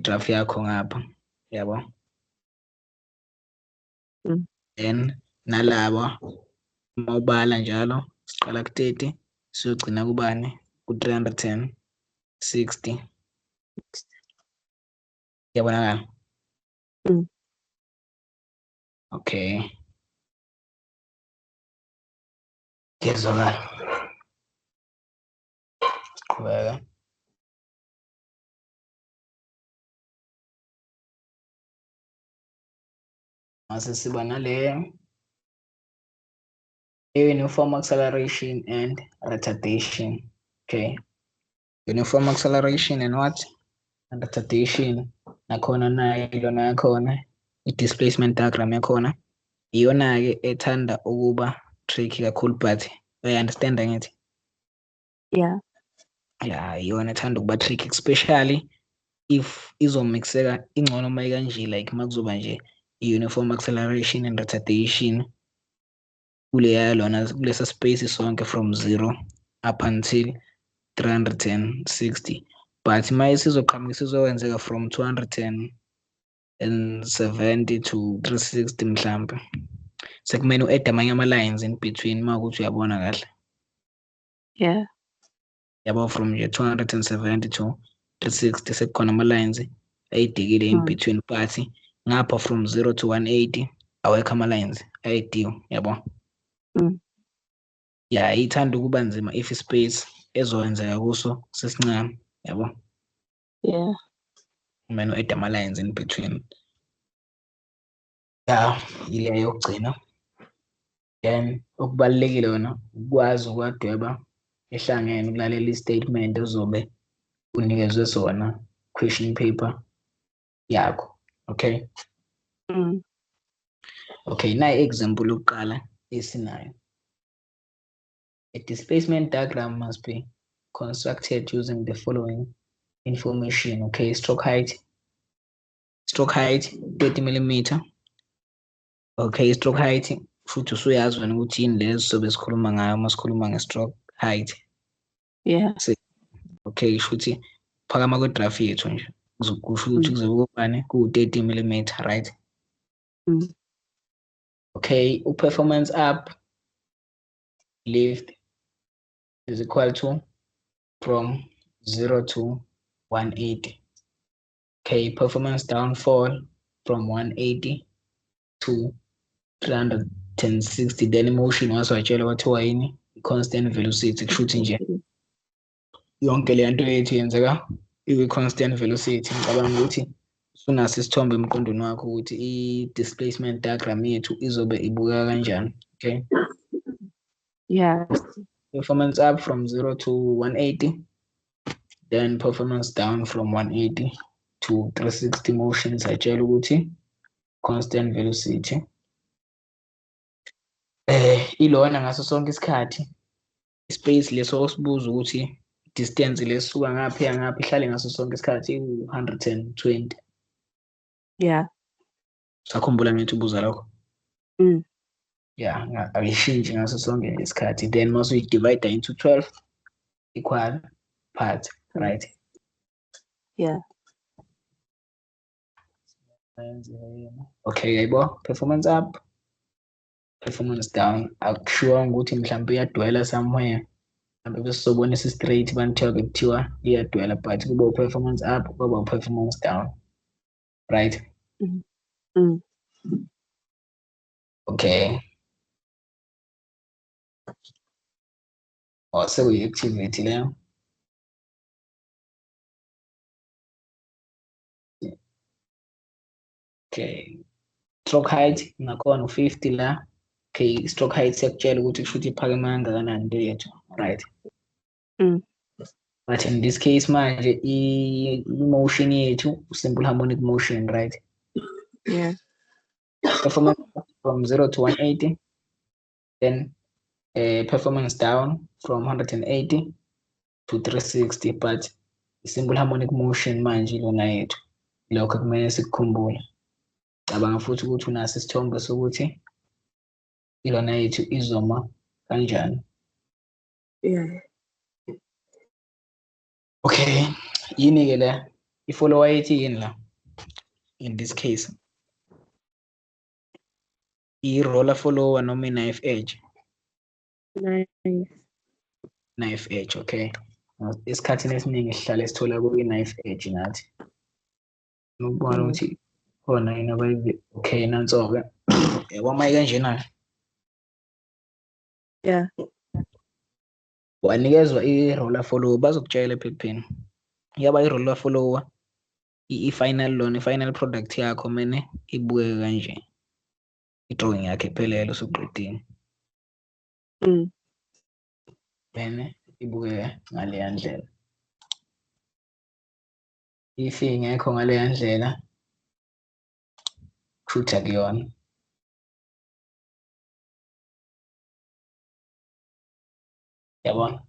igraph yakho ngapha yabo. Then nalaba mawubala njalo siqala ku-30 siyogcina kubani ku-360 yabonakala. Okay, kuyezwakala. Siqhubeka. Mase siba nale uniform acceleration and retardation. Okay, uniform acceleration and what? And retardation. Nakhona nayo ilona yakhona i-displacement diagram yakhona iyona-ke ethanda ukuba tricky kakhulu, but uyayi-understand ngithi? Yeah. Yeah, iyona ethanda ukuba tricky, especially if izomixeka ingcono uma ikanje, like makuzoba nje i-uniform acceleration and retardation kuleya lona kulesa space sonke from 0 up until 360, but uma isizoqhamuka isizokwenzeka from 270 to 360 mhlambe, sekumele u-add amanye ama-lines in between uma ukuthi uyabona kahle. Yeah. Yabo, from nje 270 to 360 sekukhona ama-lines ayidikile in between, but ngapha from 0 to 180 awekho ama-lines ayidiwe, yabo. Yeah, ithanda ukuba nzima if space ezokwenzeka kuso sesincane, yabo. Yeah. Kumele u-add ama-lines in between. Yeah, ile yokugcina. Then okubalulekile wena ukwazi ukwadweba ehlangene ukulalela i-statement ozobe unikezwe sona question paper yakho. Okay. Okay, nayi example yokuqala esinayo. A displacement diagram must be constructed using the following information. Okay, stroke height 30 millimeter. Okay, stroke height futhi usuyazi wena ukuthi yini lezo sobe sikhuluma ngayo uma sikhuluma nge-stroke height. Yeah. Okay, futhi phakama kwegraph yethu nje kusho ukuthi kuzobe kubani ku-30 millimeter, right? Okay, performance up lift is equal to from 0 to 180. Okay, performance downfall from 180 to 360. Then motion wasatshela kwathiwa yini i-constant velocity, kushuthi nje yonke le nto yethu yenzeka ikwi-constant velocity. Ngicabanga ukuthi usunaso isithombe emqondweni wakho ukuthi i-displacement diagram yethu izobe ibukeka kanjani. Okay. Yeah. Performance up from 0 to 180, then performance down from 180 to 360 motion satshela ukuthi constant velocity. Ilona ngaso sonke isikhathi space leso osibuza ukuthi distance lesuka ngaphi ngaphi ihlale ngaso sonke isikhathi 120. Yeah. Sakhumbula ngithi ubuza lokho. Yeah, ayishintshi ngaso sonke isikhathi. Then mase uyi-divide into 12 equal parts, right? Yeah. Okay, yabo, performance up, performance down. Akusure ukuthi mhlawumbe iyadwela somewhere. Mhlawumbe besobonisa straight banithiwa kuthiwa iyadwela, but kuba performance up, kuba performance down. Right? Okay. Sekuyi-activity leyo. Okay. Stroke height nakhona u-50 la. Okay, stroke height siyakutshela ukuthi kushuthi iphakeme kangakanani into yethu, right? But in this case manje i-motion yethu simple harmonic motion, right? Yeah. Performance from 0 to 180, then performance down from 180 to 360, but simple harmonic motion manje ilona yethu lokho kumele sikukhumbule. Cabanga futhi ukuthi unaso isithombe sokuthi ilona yethu izoma kanjani. Yeah. Okay, yini ke la i-follower yethu yini la? in this case? I-roller follower noma i-knife edge? Knife edge, okay. Esikhathini esiningi sihlale sithola kwi-knife edge nathi. Ukubona ukuthi khona yini abayivi. Okay, nanso-ke. Wamayi kanjena. Yeah. Wanikezwa i-roller follower bazokutshela ephepheni. Yaba i-roller follower i-final lona, i-final product yakho mene ibukeke kanje. I-drawing yakhe iphelele usuqedile. Mene ibukeke ngaleya ndlela. If ingekho ngaleya ndlela, kushuthi akuyona. Yabona?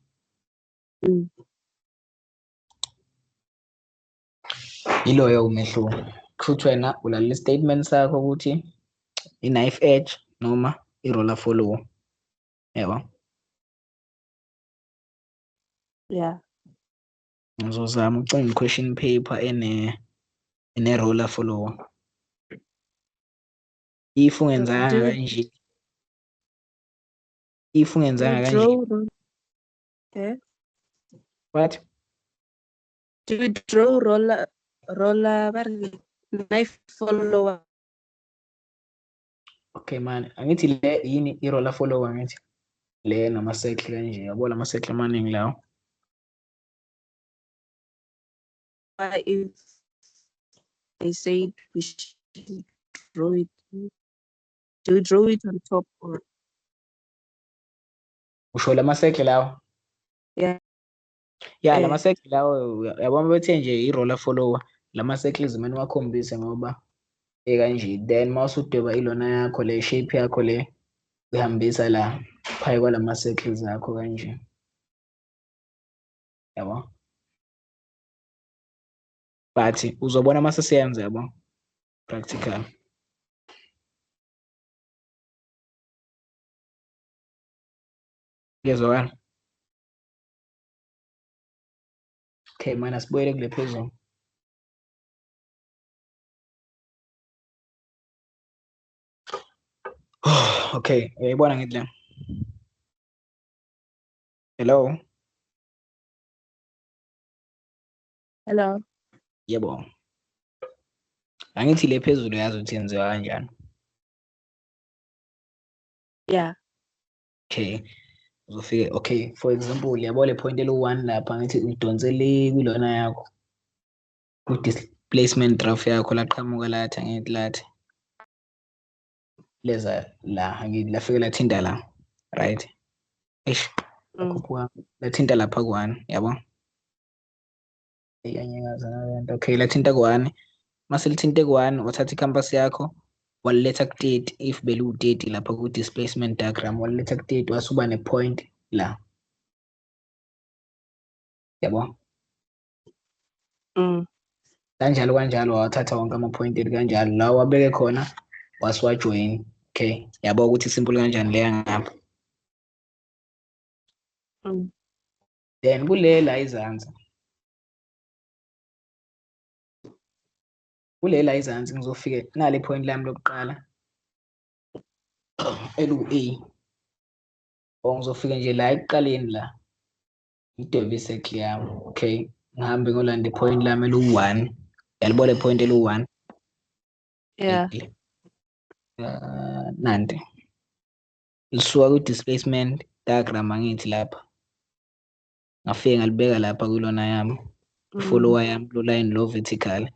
Iloyo umehluko. Kushuthi wena ulalela statement sakho ukuthi i-knife edge noma i-roller follower. Yabo? Yeah. Ngizozama ukucinga i-question paper ene-roller follower. If ungenzanga kanje. If ungenzanga kanje. Okay. What? Do we draw roller knife follower? Okay man, angithi le yini i-roller follower ngithi. Le nama-circle kanje. Yabo lama-circle amaningi lawo. If they said we should draw it, do we draw it on top or? Usho lama-circle lawo? Yeah. Yeah, lama-circle lawo yabona bethe nje i-roller follower. Lama-circles manje wakhombise ngoba kanje. Then mawusudweba ilona yakho le shape yakho le uyihambisa la phakathi kwalama-circles akho kanje. Yabo? But uzobona mase siyenza yabo practical. Ngezwakala? Okay, mana sibuyele kule phezulu. Okay, uyayibona ngithi la. Hello? Hello. Yebo. Angithi le phezulu yazi ukuthi yenziwa kanjani. Yeah. Okay. Uzofika, okay, for example, yabo le point elu-1 lapha ngithi uyidonsele kulona yakho. Ku-displacement graph yakho laqhamuka lathi angithi lathi. Leza la angithi lafika lathinta la. Right? Eish. Lathinta lapha ku-1, yabo? Okay, lathinta ku-1. Mase lithinte ku-1, wathatha i-compass yakho, waliletha ku-30, if belu-30 lapha ku-displacement diagram, waliletha ku-30, wasuba ne-point la. Yabo? Kanjalo kanjalo wathatha wonke ama-point kanjalo, la wabeke khona, wasiwajoyina. Okay, yabo ukuthi simple kanjani leya ngapha. Then kulela izansi. Kulela izansi ngizofika nale point lami lokuqala elu-A. Ngizofika nje la ekuqaleni la. Ngidwebe i-circle yami. Okay, ngihambe ngolanda i-point lami elu-1. Yalibona i-point elu-1? Yeah. Nanti. Lisuka ku-displacement diagram angithi lapha. Ngafike ngalibeka lapha kulona yami. Follower yami lo line lo vertical.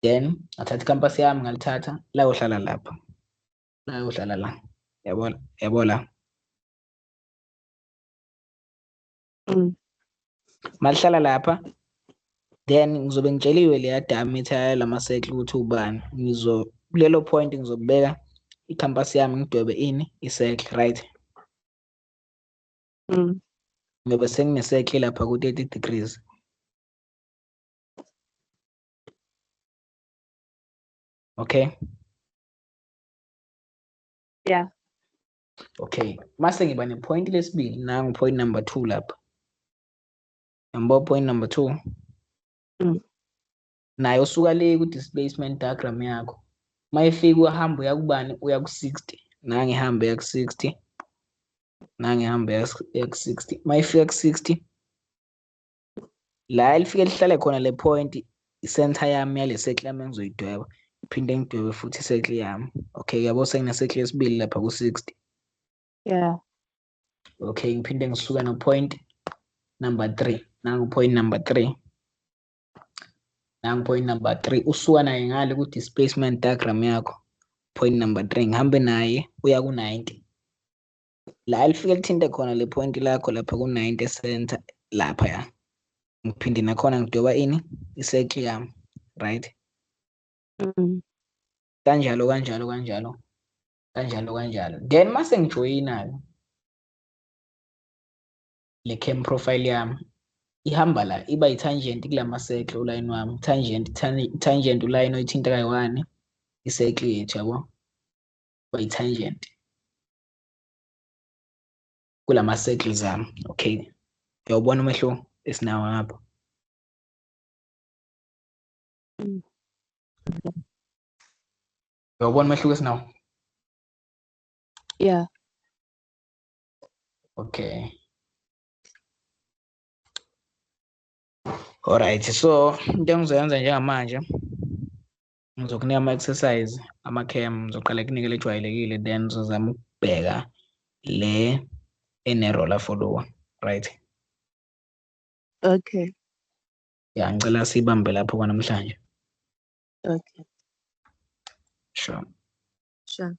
Then ngathatha i-compass yami ngalithatha la yohlala lapha. La yohlala la. Yabo la. Malihlala lapha. Then ngizobe ngitsheliwe leya diameter lama-circle ukuthi ubani. Kulelo point ngizobeka i-compass yami ngidwebe ini i-circle, right? Ngoba sengine-circle lapha ku-30 degrees. Okay? Yeah. Okay, mase ngiba ne-point lesibili nangu point number 2 lapha. Yabo point number 2. naye usuka le ku-displacement diagram yakho. Mayifika uhamba uya kubani? Uya ku-60. Nange ihambe ya ku-60. Nange ihambe ya ku-60. Mayifika ku-60, la lifike lihlale khona le point, i-center yami yale circle yami engizoyidweba. Iphinde ngidwebe futhi i-circle yami. Okay, yabo sengine-circle yesibili lapha ku-60. Yeah. Okay, ngiphinde ngisuke no-point number 3. Nangu point number 3. Nangu point number 3. Usuka naye ngale ku-displacement diagram yakho. Point number 3 ngihambe naye uya ku-90. La lifike lithinte khona le point lakho lapha ku-90 center lapha ya. Ngiphinde nakhona ngidweba ini? I-circle yami, right? Kanjalo kanjalo kanjalo. Kanjalo kanjalo. Then mase ngijoyina le cam profile yami, ihamba la iba i-tangent kula ma-circle uline wami. Tangent uline oyithinta kayi-1 i-circle yethu yabo. Iba i-tangent kula ma-circles ami. Okay, uyawubona umehluko esinawo ngapha? Uyawubona umehluko esinawo? Yeah. Okay. Alright, so into engizoyenza njengamanje ngizokunika ama-exercise, ama-cam, ngizoqala kunike lejwayelekile, then ngizozama ukubheka le ene-roller follower, right? Okay. Ya, ngicela siyibambe lapho kwanamhlanje. Okay. Sure. Sure.